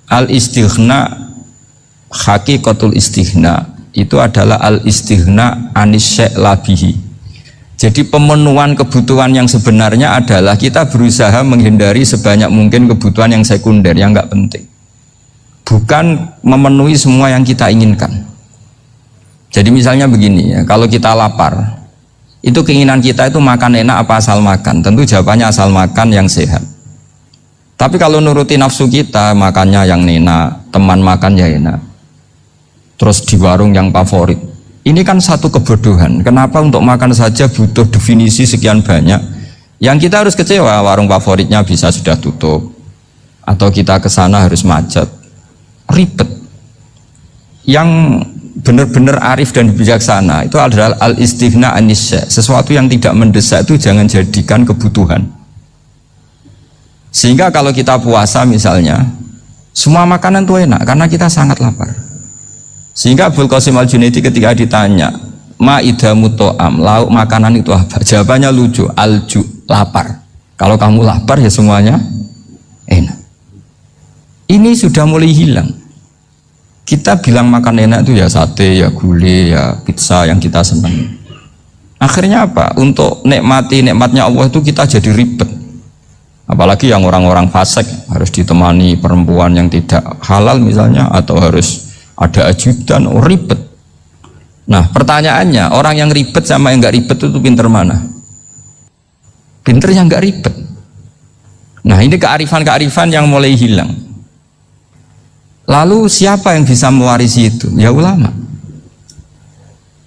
Al-istighna, hakikatul istighna itu adalah al-istighna anis syai' labihi. Jadi pemenuhan kebutuhan yang sebenarnya adalah kita berusaha menghindari sebanyak mungkin kebutuhan yang sekunder, yang enggak penting. Bukan memenuhi semua yang kita inginkan. Jadi misalnya begini ya, kalau kita lapar, itu keinginan kita itu makan enak apa asal makan? Tentu jawabannya asal makan yang sehat. Tapi kalau nuruti nafsu kita, makannya yang enak, teman makan ya enak, terus di warung yang favorit. Ini kan satu kebodohan. Kenapa untuk makan saja butuh definisi sekian banyak? Yang kita harus kecewa, warung favoritnya bisa sudah tutup, atau kita ke sana harus macet, ribet. Yang benar-benar arif dan bijaksana itu adalah al-istighna anis syai'. Sesuatu yang tidak mendesak itu jangan jadikan kebutuhan. Sehingga kalau kita puasa misalnya, semua makanan itu enak karena kita sangat lapar. Sehingga Abul Qasim Al-Junaidi ketika ditanya, ma'idamu to'am, lauk makanan itu apa? Jawabannya lucu, alju, lapar. Kalau kamu lapar ya semuanya enak. Ini sudah mulai hilang. Kita bilang makan enak itu ya sate, ya gulai, ya pizza yang kita senang. Akhirnya apa? Untuk nikmatnya Allah itu kita jadi ribet. Apalagi yang orang-orang fasik harus ditemani perempuan yang tidak halal misalnya, atau harus ada ajudan, ribet. Nah pertanyaannya, orang yang ribet sama yang nggak ribet itu pinter mana? Pinter yang nggak ribet. Nah ini kearifan-kearifan yang mulai hilang. Lalu siapa yang bisa mewarisi itu? Ya ulama.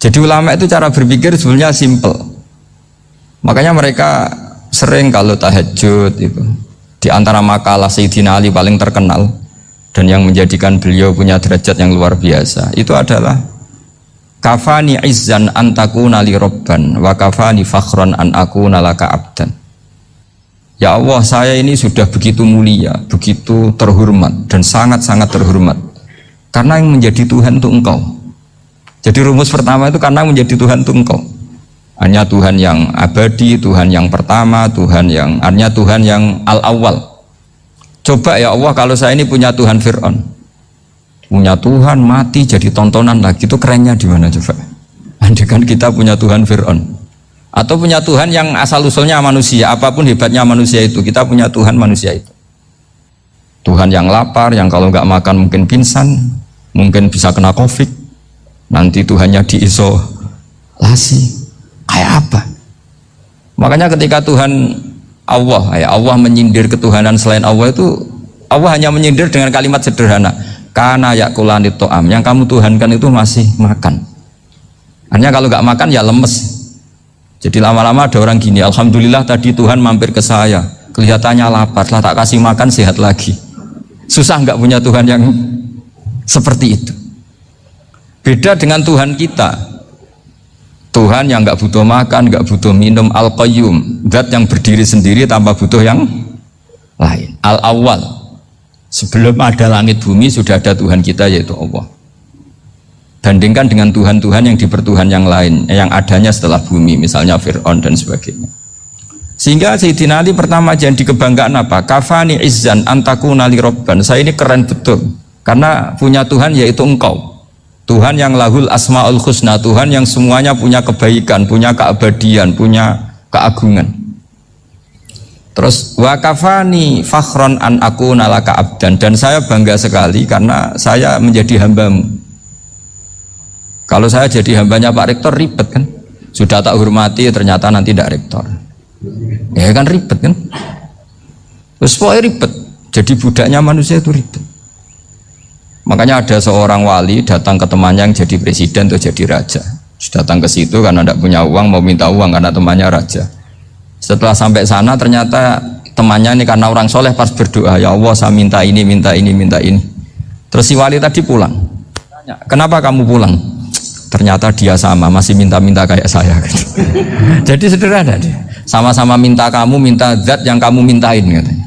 Jadi ulama itu cara berpikir sebenarnya simple. Makanya mereka sering kalau tahajud itu, di antara makalah Sayyidina Ali paling terkenal dan yang menjadikan beliau punya derajat yang luar biasa itu adalah kafani izzan an takuna li robban wa kafani fakhran an akuna laka abdan. Ya Allah, saya ini sudah begitu mulia, begitu terhormat dan sangat-sangat terhormat karena yang menjadi Tuhan itu Engkau. Jadi rumus pertama itu karena menjadi Tuhan itu Engkau. Hanya Tuhan yang abadi, Tuhan yang pertama, hanya Tuhan yang al-awwal. Coba ya Allah, kalau saya ini punya Tuhan Fir'aun, punya Tuhan mati jadi tontonan lagi, itu kerennya di mana coba? Andaikan kita punya Tuhan Fir'aun, atau punya Tuhan yang asal usulnya manusia, apapun hebatnya manusia itu, kita punya Tuhan manusia itu. Tuhan yang lapar, yang kalau nggak makan mungkin pingsan, mungkin bisa kena COVID, nanti Tuhannya diisolasi. Kayak apa? Makanya ketika Tuhan Allah menyindir ketuhanan selain Allah itu, Allah hanya menyindir dengan kalimat sederhana, kana yakulanit to'am, yang kamu tuhankan itu masih makan. Hanya kalau nggak makan ya lemes. Jadi lama-lama ada orang gini, alhamdulillah tadi Tuhan mampir ke saya, kelihatannya lapar, setelah tak kasih makan sehat lagi. Susah nggak punya Tuhan yang seperti itu. Beda dengan Tuhan kita. Tuhan yang nggak butuh makan, nggak butuh minum, al-qayyum, zat yang berdiri sendiri tanpa butuh yang lain, al-awwal. Sebelum ada langit bumi sudah ada Tuhan kita, yaitu Allah. Bandingkan dengan Tuhan-Tuhan yang dipertuhan yang lain, yang adanya setelah bumi, misalnya Fir'aun dan sebagainya. Sehingga Sayyidina Ali pertama jadi kebanggaan apa? Kafani izzan antakuna li robban. Saya ini keren betul karena punya Tuhan yaitu Engkau. Tuhan yang lahul asma'ul husna, Tuhan yang semuanya punya kebaikan, punya keabadian, punya keagungan. Terus wa kafani fakhron an akuna laka abdan, dan saya bangga sekali karena saya menjadi hambamu. Kalau saya jadi hambanya Pak Rektor ribet kan, sudah tak hormati ternyata nanti tidak rektor, ya kan ribet kan. Terus pokoknya ribet, jadi budaknya manusia itu ribet. Makanya ada seorang wali datang ke temannya yang jadi presiden atau jadi raja. Datang ke situ karena tidak punya uang, mau minta uang karena temannya raja. Setelah sampai sana ternyata temannya ini karena orang soleh pas berdoa, ya Allah saya minta ini, minta ini, minta ini. Terus si wali tadi pulang. Tanya, kenapa kamu pulang? Ternyata dia sama, masih minta-minta kayak saya. Jadi sederhana dia. Sama-sama minta kamu, minta zat yang kamu mintain katanya.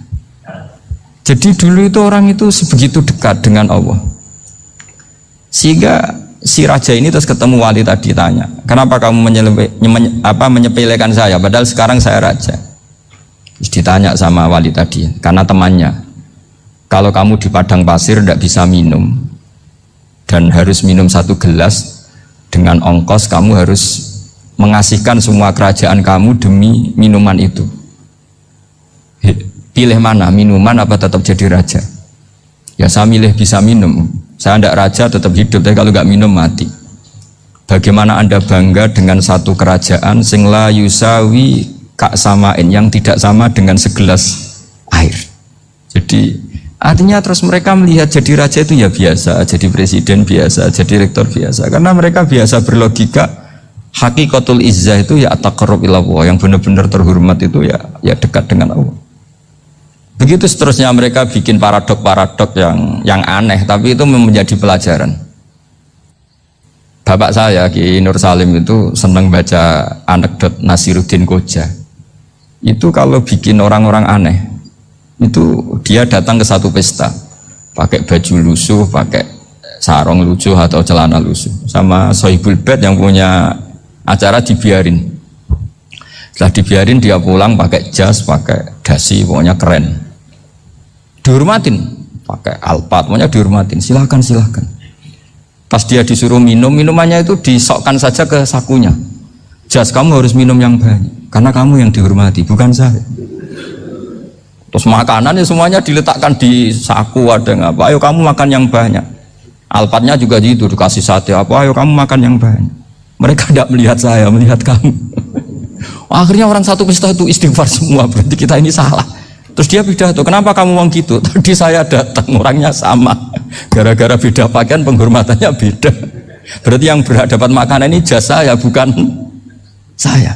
Jadi dulu itu orang itu sebegitu dekat dengan Allah. Sehingga si raja ini terus ketemu wali tadi, tanya, kenapa kamu menyepelekan saya padahal sekarang saya raja? Terus ditanya sama wali tadi, karena temannya, Kalau kamu di padang pasir tidak bisa minum dan harus minum 1 gelas, dengan ongkos kamu harus mengasihkan semua kerajaan kamu demi minuman itu. Pilih mana, minuman apa tetap jadi raja? Ya saya milih bisa minum. Saya tidak raja tetap hidup, tapi kalau nggak minum mati. Bagaimana Anda bangga dengan satu kerajaan sing la yusawi kak samain, yang tidak sama dengan segelas air. Jadi artinya terus mereka melihat jadi raja itu ya biasa, jadi presiden biasa, jadi rektor biasa, karena mereka biasa berlogika hakikatul izzah itu ya at-taqarrub ila Allah, yang benar-benar terhormat itu ya dekat dengan Allah. Begitu seterusnya mereka bikin paradok-paradok yang aneh, tapi itu menjadi pelajaran. Bapak saya Ki Nur Salim itu senang baca anekdot Nasiruddin Koja. Itu kalau bikin orang-orang aneh, itu dia datang ke satu pesta pakai baju lusuh, pakai sarung lusuh atau celana lusuh, sama Sohibul Bait yang punya acara dibiarin. Setelah dibiarin dia pulang pakai jas, pakai dasi, pokoknya keren, dihormatin, pakai alpat, pokoknya dihormatin, silahkan. Pas dia disuruh minum, minumannya itu disokkan saja ke sakunya. Jas, kamu harus minum yang banyak karena kamu yang dihormati, bukan saya. Terus makanannya semuanya diletakkan di saku, ada nggak apa, ayo kamu makan yang banyak. Alpatnya juga gitu, dikasih sate apa, ayo kamu makan yang banyak. Mereka tidak melihat saya, melihat kamu. Akhirnya orang satu pesta itu istighfar semua, berarti kita ini salah. Terus dia pidato, kenapa kamu ngomong gitu? Tadi saya datang, orangnya sama, gara-gara beda pakaian penghormatannya beda. Berarti yang berhak dapat makanan ini jasa ya, bukan saya.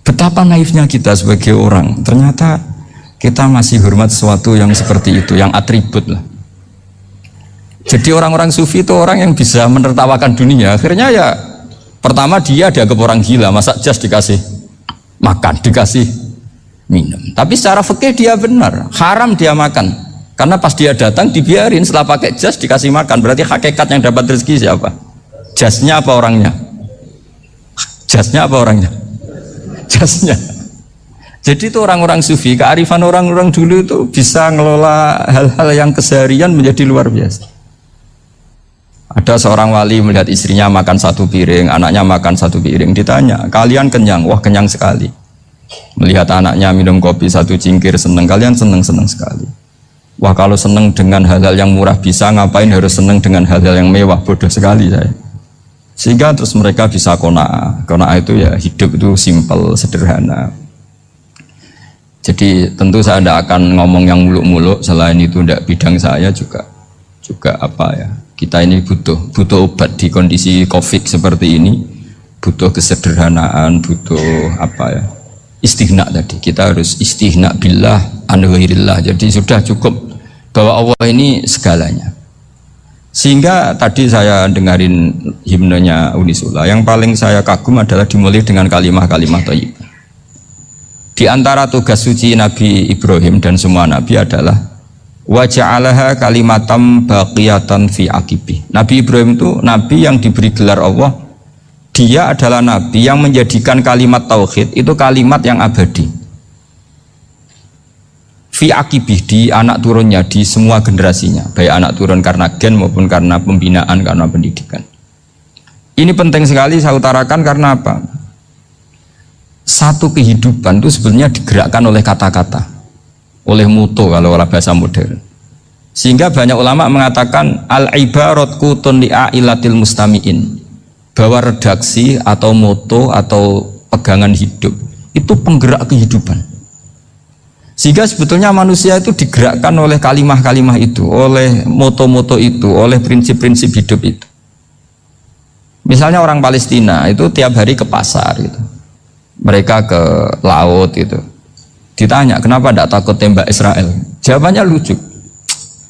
Betapa naifnya kita sebagai orang, ternyata kita masih hormat sesuatu yang seperti itu, yang atribut lah. Jadi orang-orang sufi itu orang yang bisa menertawakan dunia. Akhirnya ya, pertama dia dianggap orang gila, masa jas dikasih makan, dikasih minum. Tapi secara fikih dia benar, haram dia makan. Karena pas dia datang dibiarin, setelah pakai jas dikasih makan. Berarti hakikat yang dapat rezeki siapa? Jasnya apa orangnya? Jasnya apa orangnya? Jasnya. Jadi itu orang-orang sufi, kearifan orang-orang dulu itu bisa ngelola hal-hal yang keseharian menjadi luar biasa. Ada seorang wali melihat istrinya makan 1 piring, anaknya makan 1 piring, ditanya, kalian kenyang? Wah, kenyang sekali. Melihat anaknya minum kopi 1 cingkir, seneng. Kalian seneng sekali. Wah, kalau seneng dengan hal-hal yang murah bisa, ngapain harus seneng dengan hal-hal yang mewah? Bodoh sekali saya. Sehingga terus mereka bisa qanaah. Qanaah itu ya hidup itu simpel, sederhana. Jadi tentu saya tidak akan ngomong yang muluk-muluk, selain itu tidak bidang saya juga apa ya. Kita ini butuh obat di kondisi Covid seperti ini, butuh kesederhanaan, butuh apa ya? Istihna tadi, kita harus istihna billah an ghairillah. Jadi sudah cukup bahwa Allah ini segalanya. Sehingga tadi saya dengarin himnenya Unisula, yang paling saya kagum adalah dimulai dengan kalimat-kalimat thayyibah. Di antara tugas suci Nabi Ibrahim dan semua nabi adalah wa ja'alaha kalimatam baqiyatan fi aqibi. Nabi Ibrahim itu nabi yang diberi gelar Allah. Dia adalah nabi yang menjadikan kalimat tauhid itu kalimat yang abadi. Fi akibih, di anak turunnya, di semua generasinya, baik anak turun karena gen maupun karena pembinaan, karena pendidikan. Ini penting sekali saya utarakan karena apa? Satu kehidupan itu sebenarnya digerakkan oleh kata-kata, oleh muto kalau bahasa modern. Sehingga banyak ulama mengatakan al-ibarat kutun li'ailatil mustami'in, bahwa redaksi atau moto atau pegangan hidup itu penggerak kehidupan. Sehingga sebetulnya manusia itu digerakkan oleh kalimah-kalimah itu, oleh moto-moto itu, oleh prinsip-prinsip hidup itu. Misalnya orang Palestina itu tiap hari ke pasar gitu. Mereka ke laut gitu. Ditanya, kenapa tidak takut tembak Israel? Jawabannya lucu.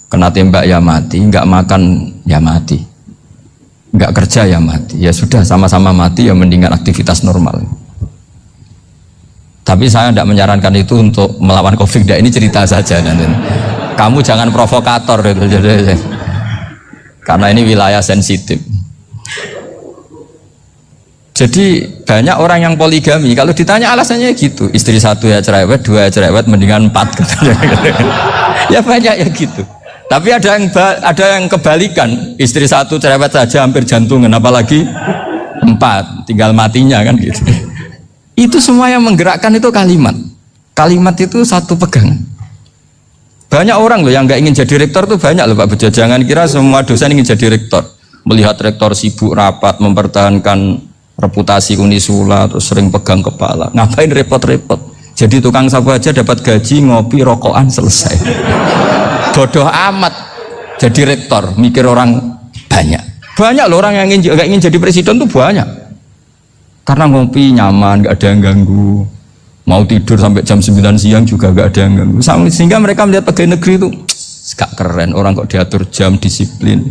Kena tembak ya mati, nggak makan ya mati, nggak kerja ya mati. Ya sudah, sama-sama mati ya, mendingan aktivitas normal. Tapi saya tidak menyarankan itu untuk melawan Covid. Ini cerita saja nanti. Kamu jangan provokator itu, karena ini wilayah sensitif. Jadi banyak orang yang poligami, kalau ditanya alasannya gitu, istri satu ya cerewet, dua ya cerewet, mendingan 4 katanya. Ya banyak ya gitu. Tapi ada yang kebalikan, istri satu cerewet saja hampir jantungan, apalagi 4, tinggal matinya kan gitu. Itu semua yang menggerakkan itu kalimat. Kalimat itu satu pegangan. Banyak orang loh yang nggak ingin jadi rektor tuh banyak loh Pak Bejo. Jangan kira semua dosen ingin jadi rektor. Melihat rektor sibuk rapat, mempertahankan reputasi Unisula, terus sering pegang kepala. Ngapain repot-repot? Jadi tukang sapu aja dapat gaji, ngopi, rokokan, selesai. Bodoh amat jadi rektor, mikir orang banyak. Banyak loh orang yang nggak ingin jadi presiden tuh banyak. Karena ngopi nyaman, nggak ada yang ganggu. Mau tidur sampai jam 9 siang juga nggak ada yang ganggu. Sehingga mereka melihat pegawai negeri itu gak keren, orang kok diatur jam, disiplin.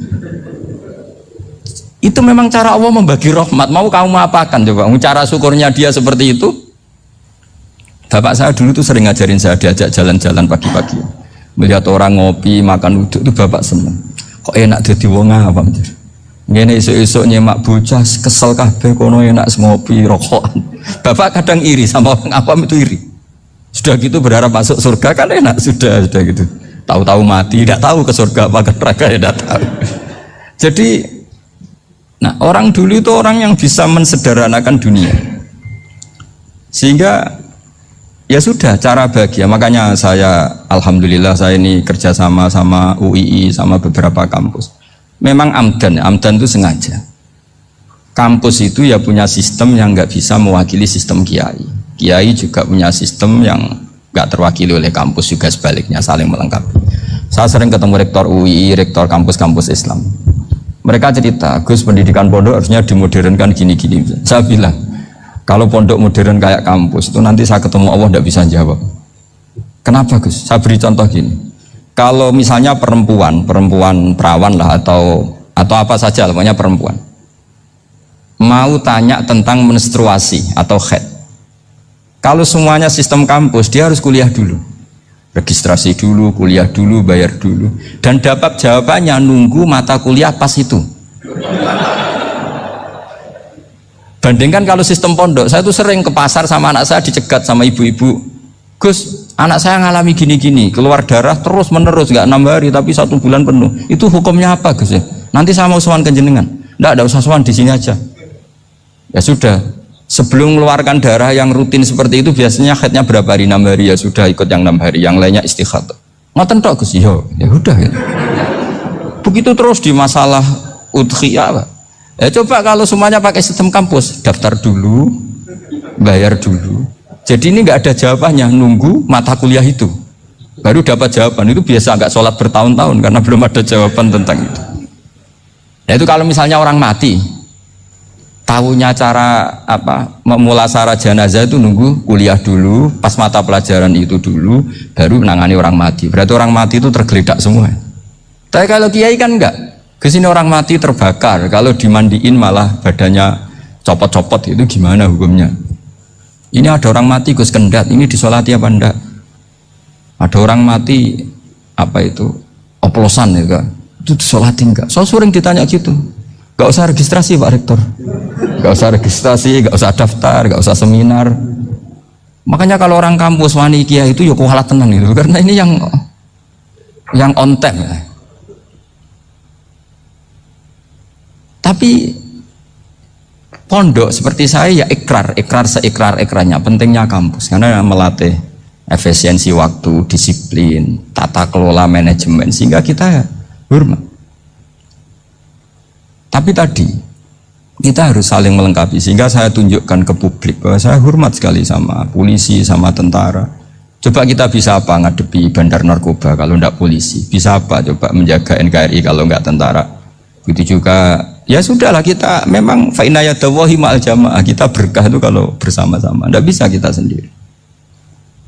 Itu memang cara Allah membagi rahmat. Mau kamu apakan coba? Cara syukurnya dia seperti itu. Bapak saya dulu tuh sering ngajarin saya, diajak jalan-jalan pagi-pagi. Melihat orang ngopi, makan uduk itu bapak seneng. Kok enak jadi wong apa? Ngene esuk-esuk nyemak bocah kesel kabeh kono enak ngopi rokokan. Bapak kadang iri sama orang apa itu iri. Sudah gitu berharap masuk surga kan enak sudah gitu. Tahu-tahu mati, tidak tahu ke surga apa ke neraka ya tidak tahu. Jadi nah, orang dulu itu orang yang bisa mensederhanakan dunia. Sehingga ya sudah cara bahagia. Makanya saya alhamdulillah saya ini kerjasama sama UII sama beberapa kampus. Memang amdan itu sengaja. Kampus itu ya punya sistem yang nggak bisa mewakili sistem kiai. Kiai juga punya sistem yang nggak terwakili oleh kampus juga sebaliknya, saling melengkapi. Saya sering ketemu rektor UII, rektor kampus-kampus Islam. Mereka cerita, Gus pendidikan pondok harusnya dimodernkan gini-gini. Saya bilang, kalau pondok modern kayak kampus itu nanti saya ketemu Allah tidak bisa jawab. Kenapa Gus? Saya beri contoh gini. Kalau misalnya perempuan perawan lah atau apa saja, namanya perempuan, mau tanya tentang menstruasi atau haid. Kalau semuanya sistem kampus, dia harus kuliah dulu, registrasi dulu, kuliah dulu, bayar dulu, dan dapat jawabannya nunggu mata kuliah pas itu. Bandingkan kalau sistem pondok, saya tuh sering ke pasar sama anak saya dicegat sama ibu-ibu, Gus, anak saya ngalami gini-gini, keluar darah terus menerus, nggak 6 hari tapi 1 bulan penuh. Itu hukumnya apa Gus ya? Nanti saya mau sowan ke jenengan. Nggak usah sowan, di sini aja. Ya sudah, sebelum mengeluarkan darah yang rutin seperti itu biasanya haidnya berapa hari? 6 hari, ya sudah ikut yang 6 hari, yang lainnya istighatsah. Ngoten tok Gus, ya udah ya. Begitu terus di masalah udhiyah, Pak. Ya coba kalau semuanya pakai sistem kampus, daftar dulu, bayar dulu. Jadi ini nggak ada jawabannya, nunggu mata kuliah itu baru dapat jawaban. Itu biasa nggak sholat bertahun-tahun karena belum ada jawaban tentang itu. Nah itu kalau misalnya orang mati, tahunya cara apa memulasara jenazah itu nunggu kuliah dulu, pas mata pelajaran itu dulu, baru menangani orang mati. Berarti orang mati itu tergeledak semua. Tapi kalau kiai kan enggak. Kesini orang mati terbakar, kalau dimandiin malah badannya copot-copot, itu gimana hukumnya? Ini ada orang mati Gus Kendat, ini disolati apa enggak? Ada orang mati apa itu oplosan ya kan? Itu disolati enggak? So sering ditanya gitu. Gak usah registrasi Pak Rektor, gak usah registrasi, gak usah daftar, gak usah seminar. Makanya kalau orang kampus wani kiai itu ya kualat tenang gitu, karena ini yang on time ya. Tapi pondok seperti saya ya ikrar seikrar-ikrarnya. Pentingnya kampus karena melatih efisiensi waktu, disiplin, tata kelola manajemen sehingga kita hormat. Tapi tadi kita harus saling melengkapi sehingga saya tunjukkan ke publik bahwa saya hormat sekali sama polisi, sama tentara. Coba kita bisa apa ngadepi bandar narkoba kalau enggak polisi? Bisa apa coba menjaga NKRI kalau enggak tentara? Begitu juga ya sudahlah, kita memang fa inna yadallahi ma'al jamaah, kita berkah itu kalau bersama-sama, tidak bisa kita sendiri.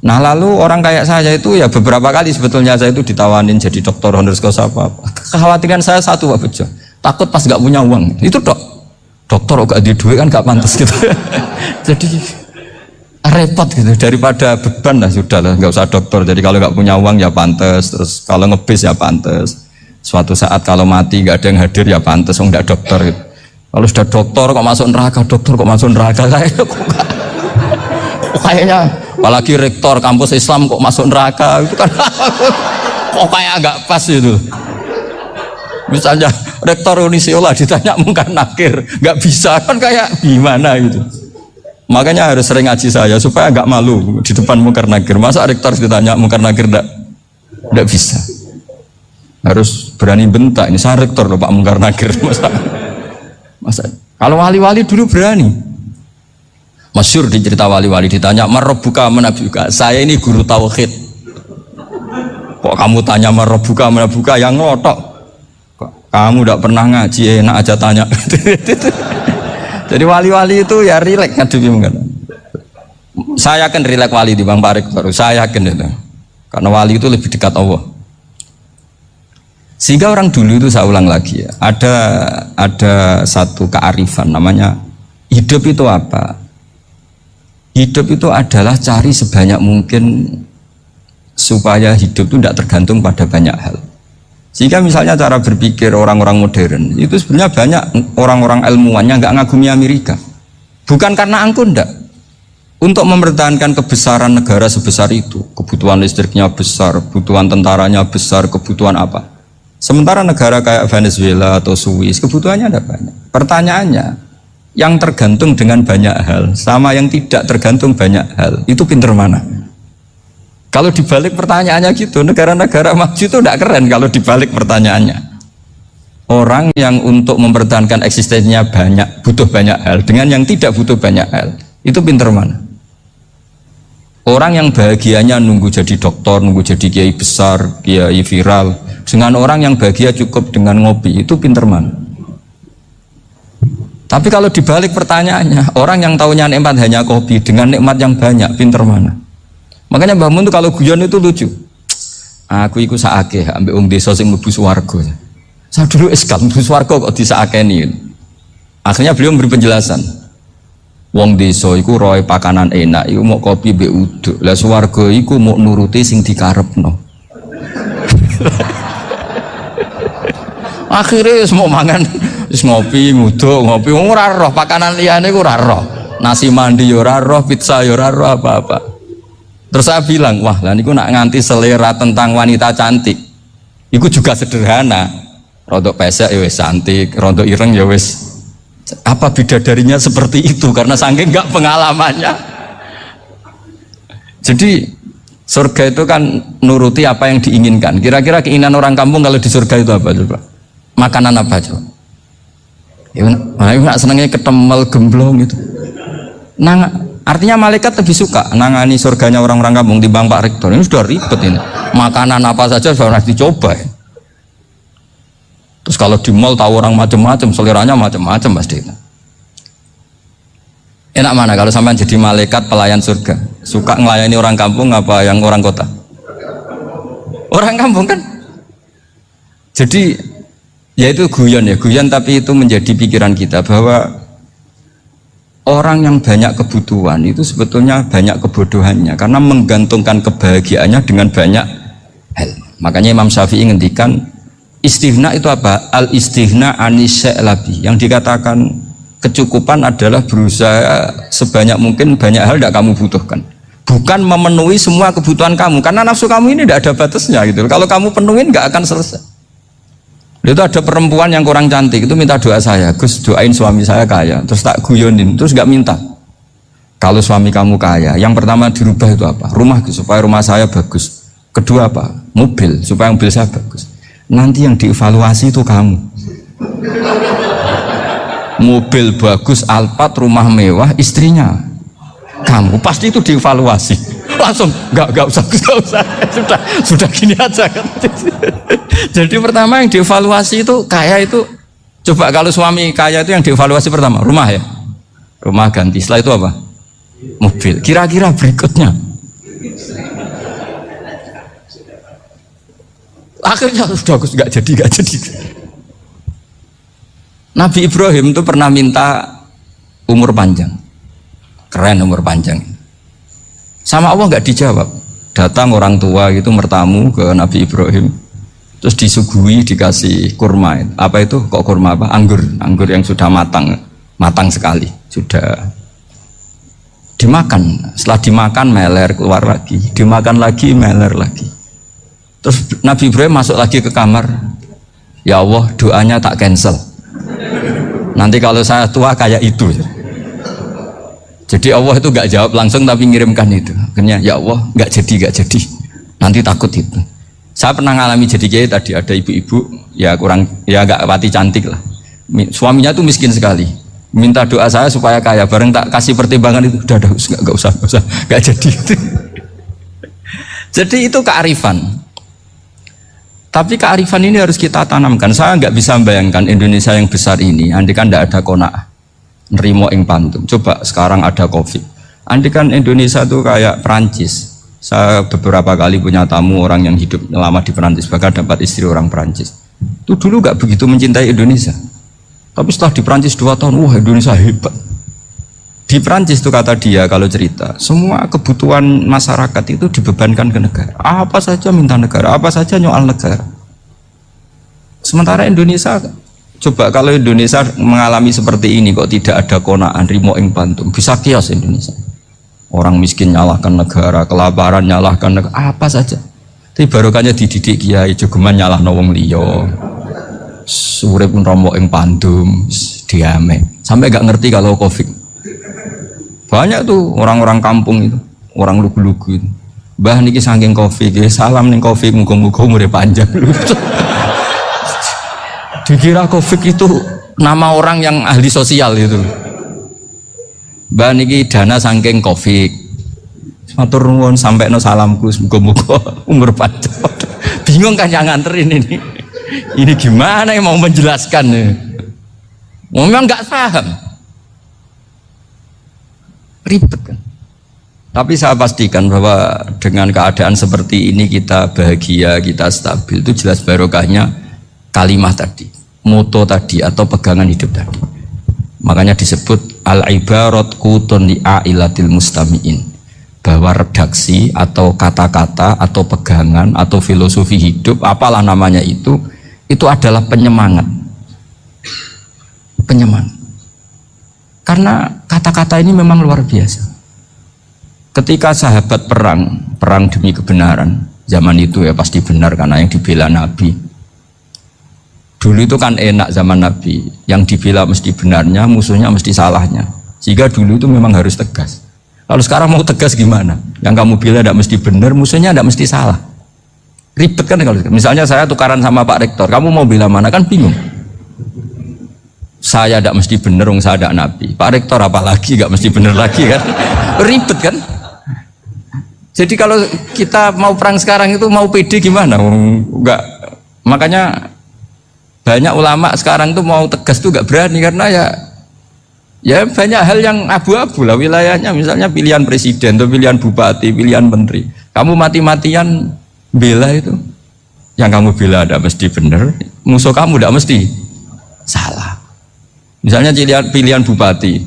Nah lalu orang kayak saya itu ya beberapa kali sebetulnya saya itu ditawanin jadi doktor honoris causa apa. Kekhawatiran saya satu Pak Bejo, takut pas nggak punya uang itu dokter gak di duit kan gak pantas gitu. Jadi repot gitu, daripada beban lah sudah lah nggak usah dokter. Jadi kalau nggak punya uang ya pantas, terus kalau ngebis ya pantas. Suatu saat kalau mati nggak ada yang hadir ya pantas, nggak dokter gitu. Kalau sudah dokter kok masuk neraka, dokter kok masuk neraka kayaknya apalagi rektor kampus Islam kok masuk neraka itu kan kok kayak agak pas itu. Misalnya rektor Unisiola ditanya mungkar nakir nggak bisa kan kayak gimana gitu. Makanya harus sering ngaji saya supaya nggak malu di depan mungkar nakir. Masa rektor ditanya mungkar nakir nggak bisa. Harus berani bentak, ini saya rektor loh Pak mungkar nakir. Masa kalau wali-wali dulu berani. Masyhur di cerita wali-wali ditanya marabbuka manabuka. Saya ini guru tauhid. Kok kamu tanya marabbuka manabuka yang ngotok? Kamu tidak pernah ngaji enak aja tanya. Jadi wali-wali itu ya rileks ngadepi mungkin. Saya yakin rileks wali di Bang Pak Rektor. Saya yakin itu. Karena wali itu lebih dekat Allah. Sehingga orang dulu itu saya ulang lagi ya, ada satu kearifan namanya hidup itu apa? Hidup itu adalah cari sebanyak mungkin supaya hidup itu tidak tergantung pada banyak hal. Sehingga misalnya cara berpikir orang-orang modern itu sebenarnya banyak orang-orang ilmuwan yang nggak ngagumi Amerika. Bukan karena angkuh ndak. Untuk mempertahankan kebesaran negara sebesar itu, kebutuhan listriknya besar, kebutuhan tentaranya besar, kebutuhan apa? Sementara negara kayak Venezuela atau Swiss kebutuhannya ada banyak. Pertanyaannya, yang tergantung dengan banyak hal sama yang tidak tergantung banyak hal, itu pinter mana? Kalau dibalik pertanyaannya gitu, negara-negara maju itu tidak keren kalau dibalik pertanyaannya. Orang yang untuk mempertahankan eksistensinya banyak, butuh banyak hal, dengan yang tidak butuh banyak hal, itu pinter mana? Orang yang bahagianya nunggu jadi dokter, nunggu jadi kiai besar, kiai viral, dengan orang yang bahagia cukup dengan ngopi, itu pinter mana? Tapi kalau dibalik pertanyaannya, orang yang taunya nikmat hanya kopi dengan nikmat yang banyak, pinter mana? Makanya Mbah Mun itu kalau guyon itu lucu. Aku iku saake ambek wong desa sing mlebu swarga. Saya dulu eskal mlebu swarga kok disakeni. Akhirnya beliau memberi penjelasan. Wong desa iku roe pakanan enak, iku mau kopi mbek uduk. Lah swarga iku mau nuruti sing dikarepno. Akhirnya semua mangan wis ngopi, nguduk, ngopi ora roh pakanan liyane ku ora roh. Nasi mandi yo ora roh, pizza yo ora roh apa-apa. Terus saya bilang, wah lah niku nak nganti selera tentang wanita cantik. Iku juga sederhana. Rodok pesek ya wis cantik, rodok ireng ya wis. Apa bidadarinya seperti itu karena saking enggak pengalamannya. Jadi surga itu kan nuruti apa yang diinginkan. Kira-kira keinginan orang kampung kalau di surga itu apa coba? Makanan apa coba? Ya, nak senangnya ketemel gemblong gitu. Nah, artinya malaikat lebih suka nangani surganya orang-orang kampung timbang Pak Rektor. Ini sudah ribet ini. Makanan apa saja sudah harus dicoba. Ya. Terus kalau di mall tahu orang macam-macam, seleranya macam-macam pasti. Enak mana kalau sampai jadi malaikat pelayan surga? Suka ngelayani orang kampung apa yang orang kota? Orang kampung kan? Jadi ya itu guyon ya, guyon tapi itu menjadi pikiran kita bahwa orang yang banyak kebutuhan itu sebetulnya banyak kebodohannya karena menggantungkan kebahagiaannya dengan banyak hal. Makanya Imam Syafi'i ngendikan istighna itu apa? Al istighna anisya'labi. Yang dikatakan kecukupan adalah berusaha sebanyak mungkin banyak hal tidak kamu butuhkan. Bukan memenuhi semua kebutuhan kamu karena nafsu kamu ini tidak ada batasnya gitu. Kalau kamu penuhin nggak akan selesai. Itu ada perempuan yang kurang cantik itu minta doa saya, Gus doain suami saya kaya, terus tak guyonin, terus nggak minta. Kalau suami kamu kaya, yang pertama dirubah itu apa? Rumah supaya rumah saya bagus. Kedua apa? Mobil supaya mobil saya bagus. Nanti yang dievaluasi itu kamu. Mobil bagus, Alphard, rumah mewah, istrinya kamu pasti itu dievaluasi. Langsung nggak usah sudah gini aja kan. Jadi pertama yang dievaluasi itu kaya itu coba kalau suami kaya itu yang dievaluasi pertama rumah ya, rumah ganti, setelah itu apa? Mobil. Kira-kira berikutnya akhirnya sudah nggak jadi. Nabi Ibrahim itu pernah minta umur panjang, keren umur panjang. Sama Allah nggak dijawab. Datang orang tua itu mertamu ke Nabi Ibrahim. terus disuguhi dikasih kurma. Apa itu? Kok kurma apa? Anggur yang sudah matang sekali, sudah dimakan. Setelah dimakan meler keluar lagi, dimakan lagi meler lagi. Terus Nabi Ibrahim masuk lagi ke kamar. Ya Allah, doanya tak cancel. Nanti kalau saya tua kayak itu. Jadi Allah itu gak jawab langsung tapi ngirimkan itu. Akhirnya ya Allah gak jadi. Nanti takut itu. Saya pernah ngalami jadi kiai tadi, ada ibu-ibu ya gak pati cantik lah. Suaminya tuh miskin sekali. Minta doa saya supaya kaya. Bareng tak kasih pertimbangan itu, udah gak usah, gak jadi. Jadi itu kearifan. Tapi kearifan ini harus kita tanamkan. Saya nggak bisa membayangkan Indonesia yang besar ini, andai kan tidak ada kona'ah, nerimo ing pantum. Coba sekarang ada COVID. Andai kan Indonesia itu kayak Perancis. Saya beberapa kali punya tamu orang yang hidup lama di Perancis, bahkan dapat istri orang Perancis. Itu dulu nggak begitu mencintai Indonesia. Tapi setelah di Perancis 2 tahun, wah Indonesia hebat. Di Perancis itu kata dia kalau cerita, semua kebutuhan masyarakat itu dibebankan ke negara. Apa saja minta negara, apa saja nyoal negara. Sementara Indonesia, coba kalau Indonesia mengalami seperti ini kok tidak ada kona'an, rimo ing pantum, bisa kios Indonesia. Orang miskin nyalahkan negara, kelaparan nyalahkan negara, apa saja. Tapi barokahnya dididik kiai, jogeman nyalahno wong liya. Urip romo ing pantum, diame. Sampai gak ngerti kalau Covid. Banyak tuh orang-orang kampung itu, orang lugu-lugu itu. Mbah niki saking Covid, salam ning Covid, muga-muga umure panjang. Dikira Covid itu nama orang yang ahli sosial itu. Mbah niki dana saking Covid. Matur nuwun sampekno salamku, muga-muga umur panjang. Bingung kan yang nganterin ini. Ini gimana yang mau menjelaskan? Memang nggak paham. Ribet kan. Tapi saya pastikan bahwa dengan keadaan seperti ini kita bahagia, kita stabil, itu jelas barokahnya kalimat tadi, moto tadi atau pegangan hidup tadi. Makanya disebut al-ibarat qutun li'ailatil mustami'in, bahwa redaksi atau kata-kata atau pegangan atau filosofi hidup, apalah namanya itu adalah penyemangat. Karena kata-kata ini memang luar biasa. Ketika sahabat perang demi kebenaran, zaman itu ya pasti benar karena yang dibela Nabi. Dulu itu kan enak zaman Nabi, yang dibela mesti benarnya, musuhnya mesti salahnya. Sehingga dulu itu memang harus tegas. Kalau sekarang mau tegas gimana? Yang kamu bela tidak mesti benar, musuhnya tidak mesti salah. Ribet kan kalau misalnya saya tukaran sama Pak Rektor, kamu mau bela mana kan bingung. Saya tidak mesti bener, saya tidak Nabi. Pak Rektor apalagi nggak mesti bener lagi kan? Ribet kan? Jadi kalau kita mau perang sekarang itu mau pede gimana? Enggak. Makanya banyak ulama sekarang tuh mau tegas tuh nggak berani karena ya banyak hal yang abu-abu lah wilayahnya. Misalnya pilihan presiden atau pilihan bupati, pilihan menteri. Kamu mati-matian bela itu, yang kamu bela tidak mesti bener, musuh kamu tidak mesti salah. Misalnya pilihan bupati,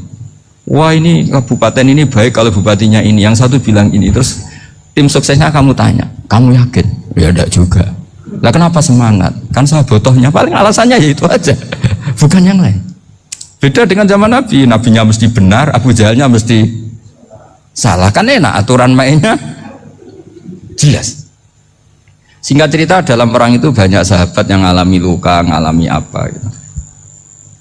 wah ini kabupaten ini baik kalau bupatinya ini, yang satu bilang ini, terus tim suksesnya kamu tanya, kamu yakin? Ya enggak juga. Lah kenapa semangat? Kan saya botohnya, paling alasannya ya itu aja, bukan yang lain. Beda dengan zaman Nabi, Nabinya mesti benar, Abu Jahalnya mesti salah, kan enak aturan mainnya jelas. Singkat cerita dalam perang itu banyak sahabat yang ngalami luka, ngalami apa gitu.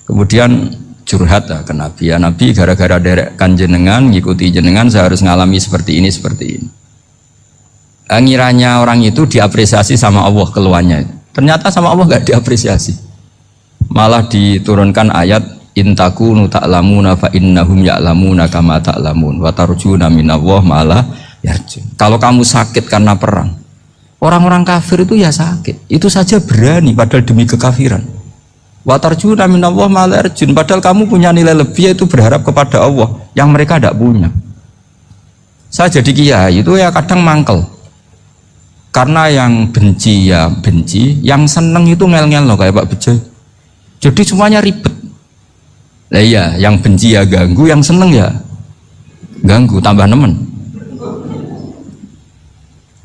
Kemudian curhat ke Nabi, ya Nabi gara-gara derekkan jenengan, ngikuti jenengan saya harus ngalami seperti ini. Ngiranya orang itu diapresiasi sama Allah keluarnya, ternyata sama Allah gak diapresiasi, malah diturunkan ayat intakunu ta'lamuna fa innahum ya'lamuna kama ta'lamun wa tarjuna minallah malah yarjun. Kalau kamu sakit karena perang, orang-orang kafir itu ya sakit, itu saja berani padahal demi kekafiran. Wa tarjuna minallah ma la yarjun, padahal kamu punya nilai lebih yaitu berharap kepada Allah yang mereka tidak punya. Saya jadi kiai itu ya kadang mangkel. Karena yang benci ya benci, yang seneng itu ngel-ngel loh kayak Pak Bejo. Jadi semuanya ribet. Lah iya, yang benci ya ganggu, yang seneng ya ganggu, tambah nemen.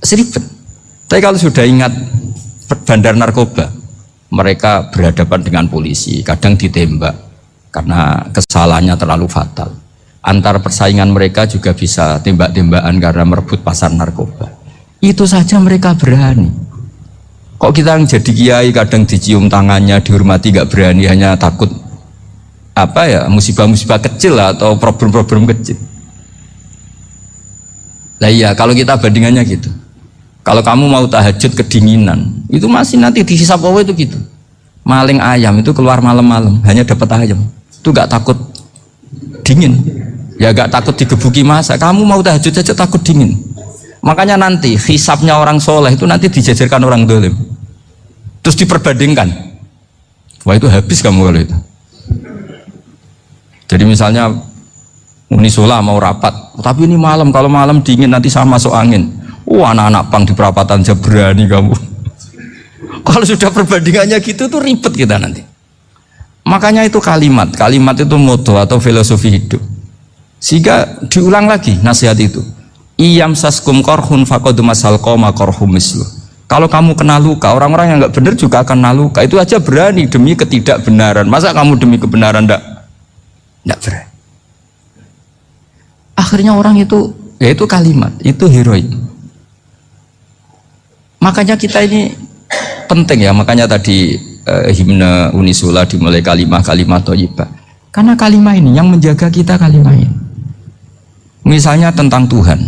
Seribet. Tapi kalau sudah ingat bandar narkoba. Mereka berhadapan dengan polisi, kadang ditembak karena kesalahannya terlalu fatal. Antar persaingan mereka juga bisa tembak-tembakan karena merebut pasar narkoba. Itu saja mereka berani. Kok kita yang jadi kiai kadang dicium tangannya, dihormati, gak berani, hanya takut apa ya, musibah-musibah kecil lah, atau problem-problem kecil. Lah iya, kalau kita bandingannya gitu. Kalau kamu mau tahajud kedinginan, itu masih nanti dihisab Allah itu gitu. Maling ayam itu keluar malam-malam, hanya dapat ayam. Itu gak takut dingin. Ya gak takut digebuki masa. Kamu mau tahajud aja takut dingin. Makanya nanti hisabnya orang soleh itu nanti dijajarkan orang dolim. Terus diperbandingkan. Wah itu habis kamu kalau itu. Jadi misalnya Unisula mau rapat, tapi ini malam, kalau malam dingin nanti sama masuk angin. Anak-anak pang di perapatan aja berani kamu. Kalau sudah perbandingannya gitu tuh ribet kita nanti. Makanya itu kalimat itu moto atau filosofi hidup. Sehingga diulang lagi nasihat itu. Iyam saskum korhun fakodu masal koma korhum mislu. Kalau kamu kena luka, orang-orang yang nggak benar juga akan kena luka. Itu aja berani demi ketidakbenaran. Masa kamu demi kebenaran nggak berani? Akhirnya orang itu, ya itu kalimat, itu heroik. Makanya kita ini penting ya, makanya tadi himne Unisula dimulai kalimat thayyibah. Karena kalimat ini yang menjaga kita, kalimat ini. Misalnya tentang Tuhan.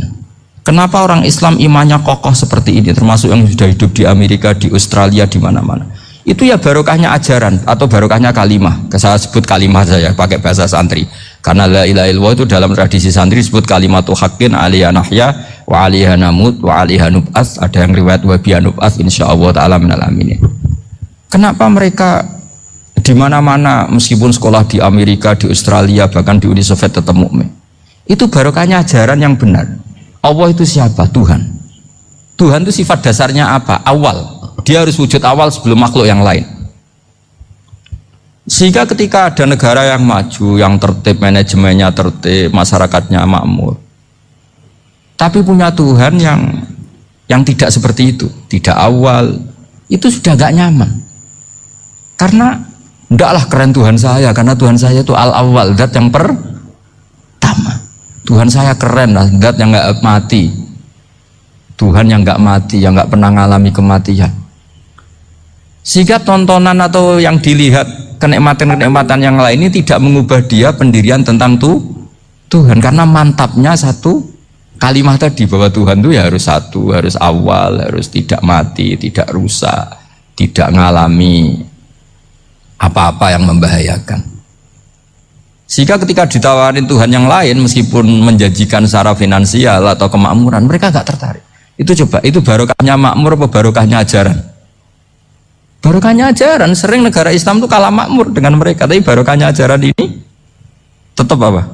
Kenapa orang Islam imannya kokoh seperti ini, termasuk yang sudah hidup di Amerika, di Australia, di mana-mana. Itu ya barokahnya ajaran atau barokahnya kalimah. Saya sebut kalimah saya pakai bahasa santri. Karena la ilaha illallah itu dalam tradisi santri disebut kalimatu haqqin alaiha nahya wa alaiha namut wa alaiha nub'ats. Ada yang riwayat wa biha nub'ats insyaallah taala minal aminin. Kenapa mereka di mana-mana meskipun sekolah di Amerika, di Australia, bahkan di Uni Soviet tetap mukmin? Itu barokahnya ajaran yang benar. Allah itu siapa? Tuhan. Tuhan itu sifat dasarnya apa? Awal. Dia harus wujud awal sebelum makhluk yang lain. Sehingga ketika ada negara yang maju, yang tertib, manajemennya tertib, masyarakatnya makmur, tapi punya Tuhan yang tidak seperti itu, tidak awal, itu sudah gak nyaman. Karena ndaklah keren Tuhan saya, karena Tuhan saya itu al-awwal, zat yang pertama. Tuhan saya keren lah, zat yang gak mati. Tuhan yang gak mati, yang gak pernah mengalami kematian. Sehingga tontonan atau yang dilihat kenikmatan-kenikmatan yang lain ini tidak mengubah dia pendirian tentang Tuhan, karena mantapnya satu kalimat tadi bahwa Tuhan itu ya harus satu, harus awal, harus tidak mati, tidak rusak, tidak mengalami apa-apa yang membahayakan. Sehingga ketika ditawarin Tuhan yang lain meskipun menjanjikan secara finansial atau kemakmuran, mereka gak tertarik. Itu coba, itu barokahnya makmur apa barokahnya ajaran? Barokahnya ajaran. Sering negara Islam itu kalah makmur dengan mereka, tapi barokahnya ajaran ini tetap apa?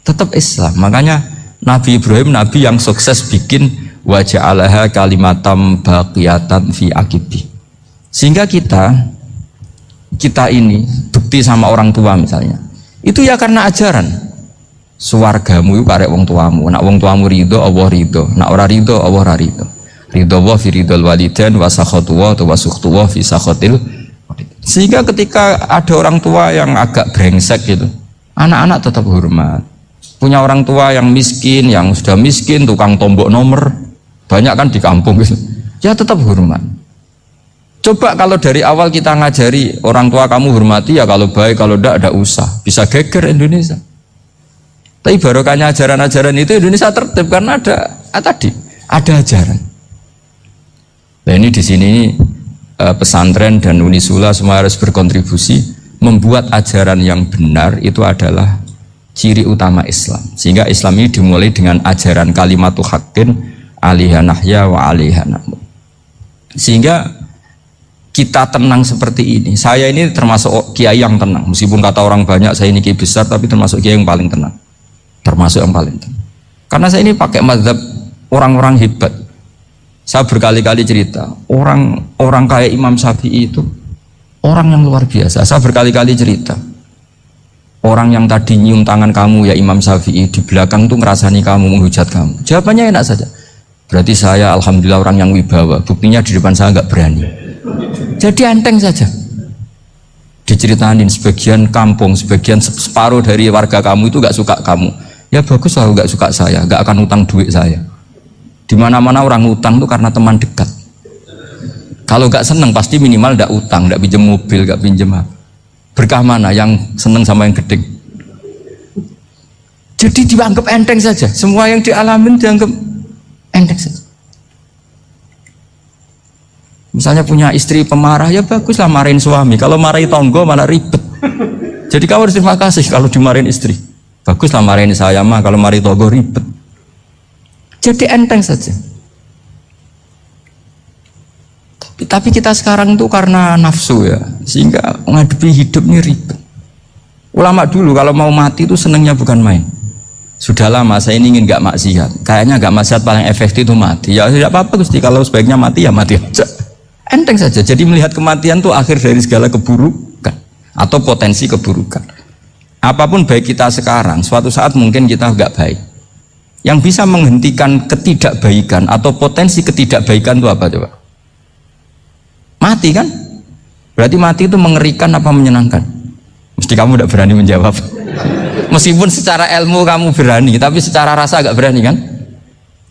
Tetap Islam. Makanya Nabi Ibrahim, Nabi yang sukses bikin waja'alaha kalimatam baqiyatan fi aqibi. Sehingga kita ini bukti sama orang tua misalnya, itu ya karena ajaran. Suwargamu itu karek wong tuamu. Nak wong tuamu ridho, Allah ridho. Nak ora ridho, Allah ora ridho. Ridho wa fi ridhol walidain wa sakhatu wa sukhtu wa fi sakhatil. Sehingga ketika ada orang tua yang agak brengsek gitu, anak-anak tetap hormat. Punya orang tua yang miskin, yang sudah miskin, tukang tombok nomor, banyak kan di kampung gitu, ya tetap hormat. Coba kalau dari awal kita ngajari orang tua kamu hormati ya, kalau baik, kalau tidak usah, bisa geger Indonesia. Tapi barokahnya ajaran-ajaran itu Indonesia tertib karena ada ajaran. Nah ini di sini pesantren dan Unisula semua harus berkontribusi membuat ajaran yang benar. Itu adalah ciri utama Islam. Sehingga Islam ini dimulai dengan ajaran kalimatu haqqin alaiha nahya wa alaiha namut. Sehingga kita tenang seperti ini. Saya ini termasuk kiai yang tenang. Meskipun kata orang banyak saya ini kiai besar, tapi termasuk kiai yang paling tenang. Termasuk yang paling tenang. Karena saya ini pakai mazhab orang-orang hebat. Saya berkali-kali cerita, orang kayak Imam Syafi'i itu orang yang luar biasa. Saya berkali-kali cerita, orang yang tadi nyium tangan kamu ya Imam Syafi'i, di belakang tuh ngerasani kamu, menghujat kamu. Jawabannya enak saja. Berarti saya alhamdulillah orang yang wibawa. Buktinya di depan saya nggak berani. Jadi enteng saja. Diceritain sebagian kampung, sebagian separuh dari warga kamu itu nggak suka kamu. Ya bagus lah nggak suka saya, nggak akan utang duit saya. Di mana-mana orang utang tuh karena teman dekat. Kalau nggak seneng pasti minimal nggak utang, nggak pinjam mobil, nggak pinjam apa. Berkah mana yang seneng sama yang gede? Jadi dianggap enteng saja. Semua yang dialamin dianggap enteng saja. Misalnya punya istri pemarah, ya baguslah marahin suami. Kalau marahin tonggo malah ribet. Jadi kamu harus terima kasih kalau dimarahin istri. Baguslah marahin saya mah, kalau marahin tonggo ribet. Jadi enteng saja. Tapi kita sekarang itu karena nafsu ya, sehingga menghadapi hidup ini ribet. Ulama dulu kalau mau mati itu senengnya bukan main. Sudah lama saya ini ingin gak maksiat. Kayaknya gak maksiat paling efektif itu mati. Ya tidak apa-apa Gusti, kalau sebaiknya mati ya mati aja. Enteng saja. Jadi melihat kematian itu akhir dari segala keburukan atau potensi keburukan. Apapun baik kita sekarang, suatu saat mungkin kita gak baik. Yang bisa menghentikan ketidakbaikan atau potensi ketidakbaikan itu apa coba? Mati kan? Berarti mati itu mengerikan apa menyenangkan? Mesti kamu tidak berani menjawab. Meskipun secara ilmu kamu berani, tapi secara rasa agak berani kan?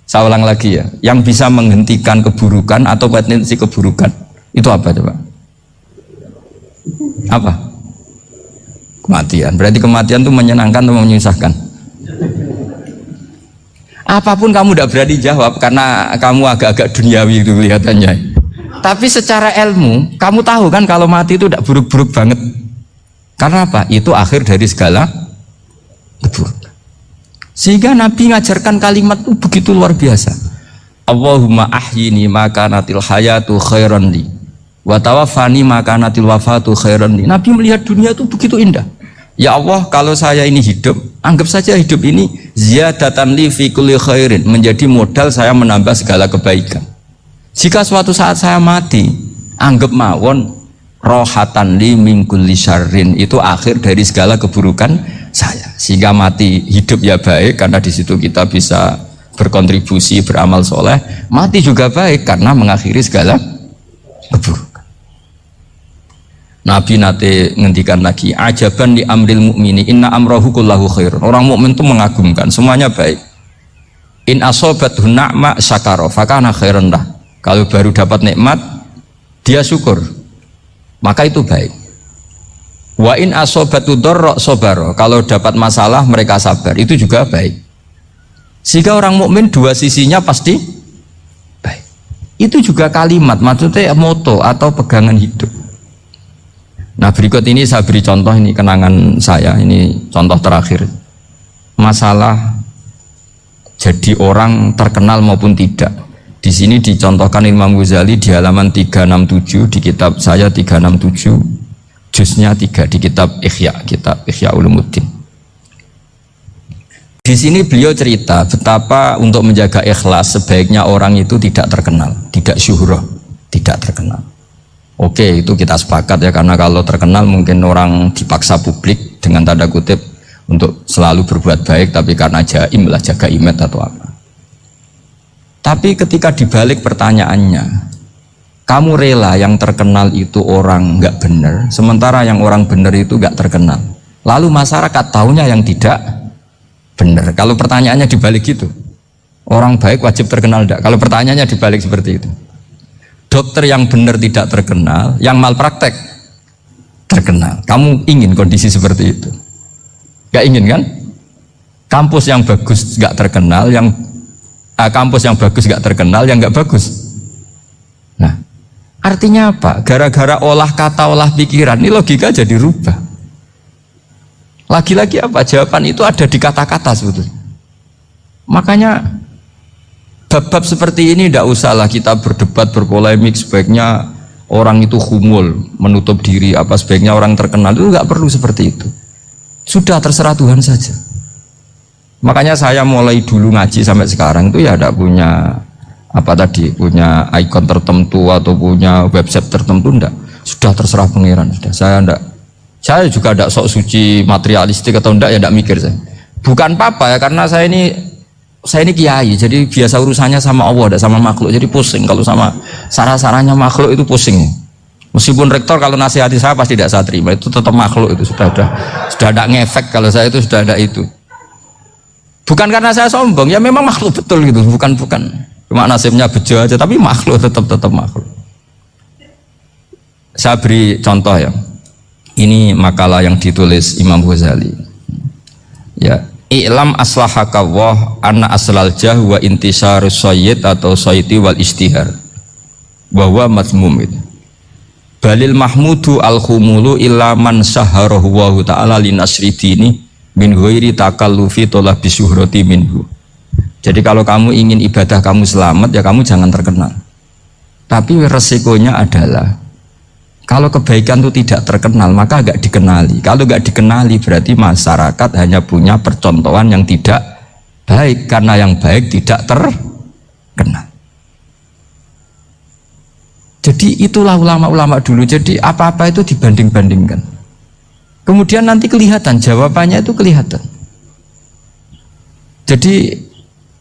Saya ulang lagi ya, yang bisa menghentikan keburukan atau potensi keburukan itu apa coba? Apa? Kematian. Berarti kematian itu menyenangkan atau menyusahkan? Apapun kamu tidak berani jawab karena kamu agak-agak duniawi itu kelihatannya. Tapi secara ilmu, kamu tahu kan kalau mati itu tidak buruk-buruk banget. Karena apa? Itu akhir dari segala keburukan. Sehingga Nabi ngajarkan kalimat itu begitu luar biasa. Allahumma ahyini makanatil hayatu khairan li wa tawaffani makanatil wafatu khairan li. Nabi melihat dunia itu begitu indah. Ya Allah, kalau saya ini hidup, anggap saja hidup ini ziyadatan li fi kulli khairin, menjadi modal saya menambah segala kebaikan. Jika suatu saat saya mati, anggap mawon rohatan li min kulli syarrin, itu akhir dari segala keburukan saya. Sehingga mati hidup ya baik karena di situ kita bisa berkontribusi beramal soleh. Mati juga baik karena mengakhiri segala keburukan. Nabi nate ngendikan lagi, ajaban li amril mu'mini inna amrahu kullahu khair. Orang mukmin itu mengagumkan, semuanya baik. In asobathu na'ma syakara fakana khairan lah. Kalau baru dapat nikmat dia syukur, maka itu baik. Wa in asobatu dharra sabara, kalau dapat masalah mereka sabar, itu juga baik. Sehingga orang mukmin dua sisinya pasti baik. Itu juga kalimat, maksudnya moto atau pegangan hidup. Nah berikut ini saya beri contoh, ini kenangan saya, ini contoh terakhir. Masalah jadi orang terkenal maupun tidak. Di sini dicontohkan Imam Ghazali di halaman 367 di kitab saya 367, juznya 3 di kitab Ihya Ulumuddin. Di sini beliau cerita betapa untuk menjaga ikhlas sebaiknya orang itu tidak terkenal, tidak syuhrah, tidak terkenal. Oke, itu kita sepakat ya, karena kalau terkenal mungkin orang dipaksa publik dengan tanda kutip untuk selalu berbuat baik, tapi karena jaim lah, jaga image atau apa. Tapi ketika dibalik pertanyaannya, kamu rela yang terkenal itu orang nggak benar, sementara yang orang benar itu nggak terkenal. Lalu masyarakat tahunya yang tidak benar. Kalau pertanyaannya dibalik gitu, orang baik wajib terkenal enggak? Kalau pertanyaannya dibalik seperti itu. Dokter yang benar tidak terkenal, yang malpraktek terkenal. Kamu ingin kondisi seperti itu? Gak ingin kan? Kampus yang bagus gak terkenal, kampus yang bagus gak terkenal, yang gak bagus. Nah, artinya apa? Gara-gara olah kata, olah pikiran, ini logika jadi rubah. Lagi-lagi apa? Jawaban itu ada di kata-kata sebetulnya. Makanya bab-bab seperti ini tidak usahlah kita berdebat, berpolemik, sebaiknya orang itu humul, menutup diri, apa sebaiknya orang terkenal, itu nggak perlu seperti itu. Sudah terserah Tuhan saja. Makanya saya mulai dulu ngaji sampai sekarang itu ya tidak punya punya ikon tertentu atau punya website tertentu, enggak. Sudah terserah pangeran, sudah. Saya juga tidak sok suci materialistik atau enggak, ya tidak mikir saya. Bukan apa-apa ya, karena saya ini saya ini kiai, jadi biasa urusannya sama Allah, tidak sama makhluk, jadi pusing kalau sama sarah-sarahnya makhluk itu pusing. Meskipun rektor kalau nasihati saya pasti tidak saya terima, itu tetap makhluk, itu sudah ada ngefek kalau saya itu sudah ada itu. Bukan karena saya sombong, ya memang makhluk betul gitu, bukan cuma nasibnya bejo aja, tapi makhluk tetap makhluk. Saya beri contoh ya, ini makalah yang ditulis Imam Ghazali. Ya, i'lam aslahakawah anna aslal jah wa intisarus sayyid atau sayyidi wal istihar bahwa mazmum itu. Balil mahmudu al-khumulu illa man saharahu wa ta'ala linasri dini min ghairi takallufi tolak bisuhrati minhu. Jadi kalau kamu ingin ibadah kamu selamat, ya kamu jangan terkenal. Tapi resikonya adalah kalau kebaikan itu tidak terkenal, maka agak dikenali. Kalau agak dikenali berarti masyarakat hanya punya percontohan yang tidak baik, karena yang baik tidak terkenal. Jadi itulah ulama-ulama dulu. Jadi apa-apa itu dibanding-bandingkan. Kemudian nanti kelihatan, jawabannya itu kelihatan. Jadi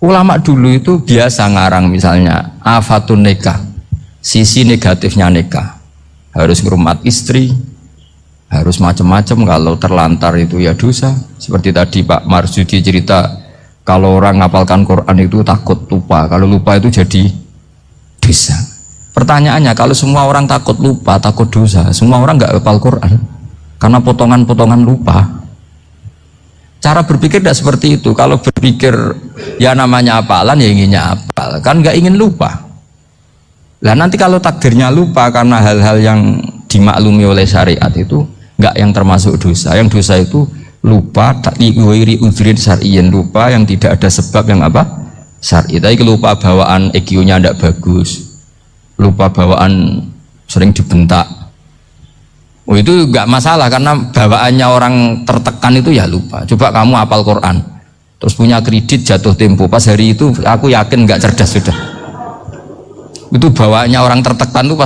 ulama dulu itu biasa ngarang misalnya afatun nikah, sisi negatifnya nikah. Harus ngurmat istri, harus macam-macam, kalau terlantar itu ya dosa. Seperti tadi Pak Marsudi cerita, kalau orang ngapalkan Quran itu takut lupa, kalau lupa itu jadi dosa. Pertanyaannya, kalau semua orang takut lupa, takut dosa, semua orang nggak hafal Quran karena potongan-potongan lupa. Cara berpikir tidak seperti itu. Kalau berpikir ya namanya hafalan, ya inginnya hafal, kan nggak ingin lupa. Lah nanti kalau takdirnya lupa karena hal-hal yang dimaklumi oleh syariat itu enggak yang termasuk dosa. Yang dosa itu lupa takliwiri udhrin syar'iyyan, lupa yang tidak ada sebab yang apa? Syar'i. Tapi lupa bawaan EQ-nya tidak bagus. Lupa bawaan sering dibentak. Oh itu enggak masalah karena bawaannya orang tertekan itu ya lupa. Coba kamu hafal Quran, terus punya kredit jatuh tempo, pas hari itu aku yakin enggak cerdas sudah. Itu bawaannya orang tertekan itu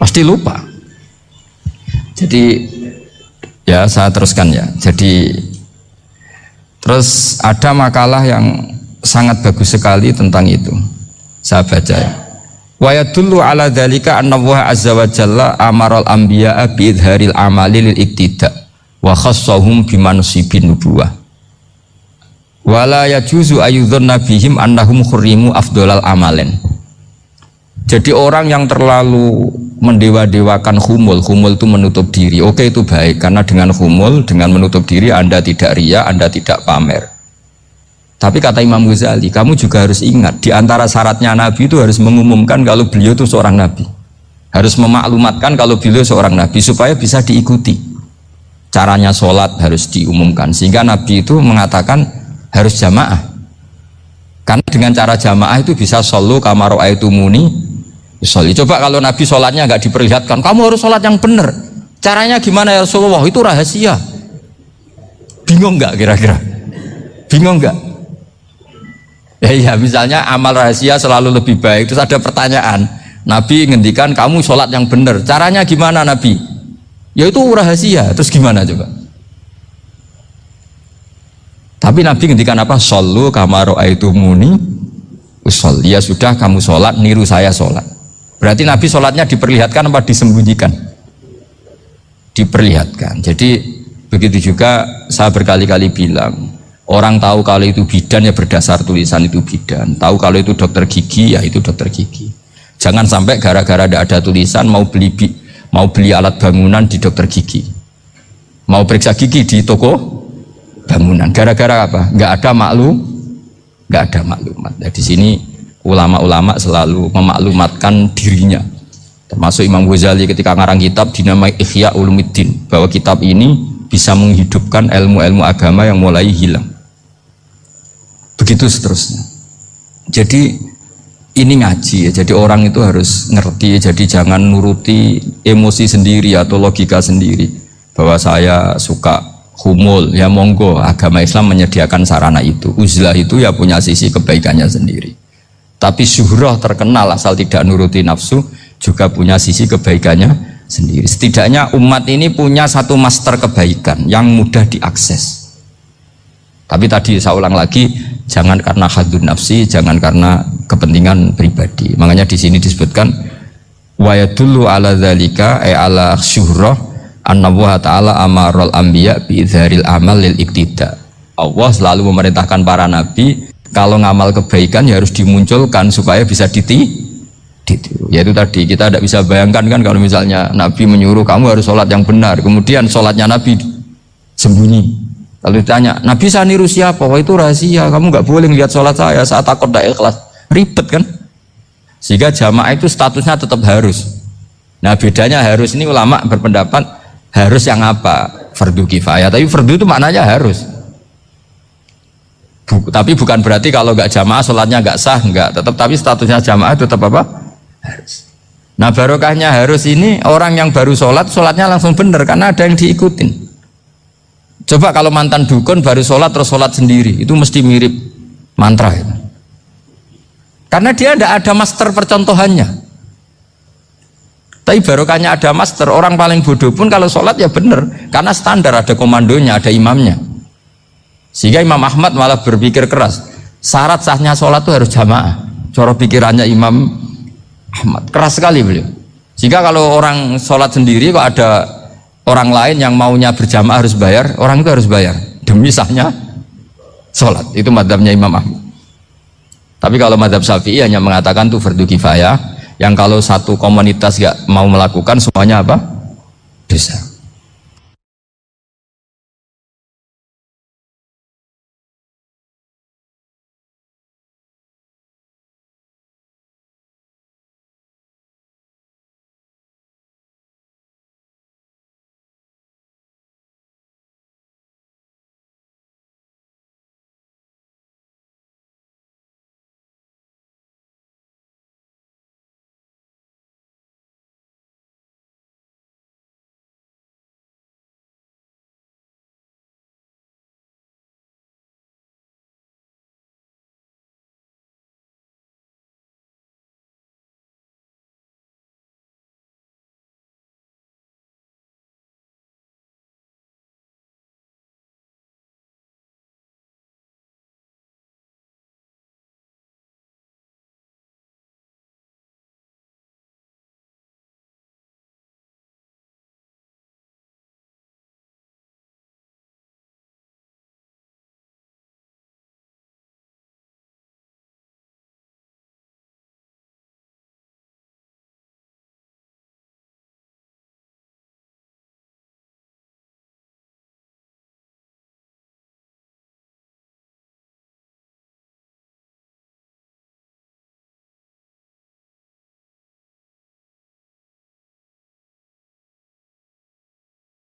pasti lupa. Jadi ya saya teruskan ya. Jadi terus ada makalah yang sangat bagus sekali tentang itu. Saya baca ya. Wa yadullu ala dzalika anna Allah azza wa jalla amaral anbiya'a bi idharil amali lil iktida wa khassahum bi mansibin nubuwah. Wala yajuzu ayyudhanna bihim annahum khurrimu afdhalal amalen. Jadi orang yang terlalu mendewa-dewakan khumul itu menutup diri. Oke, itu baik, karena dengan khumul, dengan menutup diri Anda tidak riya, Anda tidak pamer. Tapi kata Imam Ghazali, kamu juga harus ingat, di antara syaratnya Nabi itu harus mengumumkan kalau beliau itu seorang Nabi. Harus memaklumatkan kalau beliau seorang Nabi, supaya bisa diikuti. Caranya sholat harus diumumkan, sehingga Nabi itu mengatakan harus jamaah. Karena dengan cara jamaah itu bisa shollu kama ra'aitumuni usolli. Coba kalau Nabi sholatnya nggak diperlihatkan, kamu harus sholat yang benar. Caranya gimana ya Rasulullah? Itu rahasia. Bingung nggak kira-kira? Bingung nggak? Ya misalnya amal rahasia selalu lebih baik. Terus ada pertanyaan, Nabi ngendikan kamu sholat yang benar. Caranya gimana Nabi? Ya itu rahasia. Terus gimana coba? Tapi Nabi ngendikan apa? Shollu kama ra'aitumuni usolli. Ya sudah, kamu sholat, niru saya sholat. Berarti Nabi sholatnya diperlihatkan apa disembunyikan? Diperlihatkan. Jadi begitu juga saya berkali-kali bilang, orang tahu kalau itu bidan ya berdasar tulisan itu bidan. Tahu kalau itu dokter gigi ya itu dokter gigi. Jangan sampai gara-gara tidak ada tulisan mau beli alat bangunan di dokter gigi, mau periksa gigi di toko bangunan. Gara-gara apa? Nggak ada maklumat. Nah, di sini ulama-ulama selalu memaklumatkan dirinya, termasuk Imam Ghazali ketika ngarang kitab dinamai Ihya Ulumuddin, bahwa kitab ini bisa menghidupkan ilmu-ilmu agama yang mulai hilang. Begitu seterusnya. Jadi ini ngaji ya, jadi orang itu harus ngerti, jadi jangan nuruti emosi sendiri atau logika sendiri bahwa saya suka humul, ya monggo, agama Islam menyediakan sarana itu. Uzlah itu ya punya sisi kebaikannya sendiri. Tapi syuhrah terkenal asal tidak nuruti nafsu juga punya sisi kebaikannya sendiri. Setidaknya umat ini punya satu master kebaikan yang mudah diakses. Tapi tadi saya ulang lagi, jangan karena hadun nafsi, jangan karena kepentingan pribadi. Makanya di sini disebutkan wa yadullu ala dzalika ay ala syuhrah anna wa ta'ala amarul anbiya bi idharil amal lil iktida. Allah selalu memerintahkan para nabi kalau ngamal kebaikan ya harus dimunculkan supaya bisa ditiru. Yaitu tadi kita tidak bisa bayangkan kan kalau misalnya Nabi menyuruh kamu harus sholat yang benar, kemudian sholatnya Nabi sembunyi. Kalau ditanya, Nabi saya niru siapa? Wah itu rahasia, kamu nggak boleh lihat sholat saya, saat takut tidak ikhlas. Ribet kan? Sehingga jamaah itu statusnya tetap harus. Nah bedanya harus ini ulama berpendapat harus yang apa? Fardu kifayah, tapi fardu itu maknanya harus. Tapi bukan berarti kalau nggak jamaah sholatnya nggak sah, nggak. Tetap tapi statusnya jamaah tetap apa? Harus. Nah barokahnya harus ini orang yang baru sholat, sholatnya langsung benar karena ada yang diikutin. Coba kalau mantan dukun baru sholat terus sholat sendiri, itu mesti mirip mantra ya. Karena dia tidak ada master percontohannya. Tapi barokahnya ada master, orang paling bodoh pun kalau sholat ya benar, karena standar ada komandonya, ada imamnya. Sehingga Imam Ahmad malah berpikir keras, syarat sahnya sholat itu harus jamaah. Cara pikirannya Imam Ahmad keras sekali beliau. Jika kalau orang sholat sendiri kok ada orang lain yang maunya berjamaah harus bayar, orang itu harus bayar demi sahnya sholat. Itu madzhabnya Imam Ahmad. Tapi kalau madzhab Syafi'i hanya mengatakan itu fardu kifayah, yang kalau satu komunitas gak mau melakukan semuanya apa? Dosa.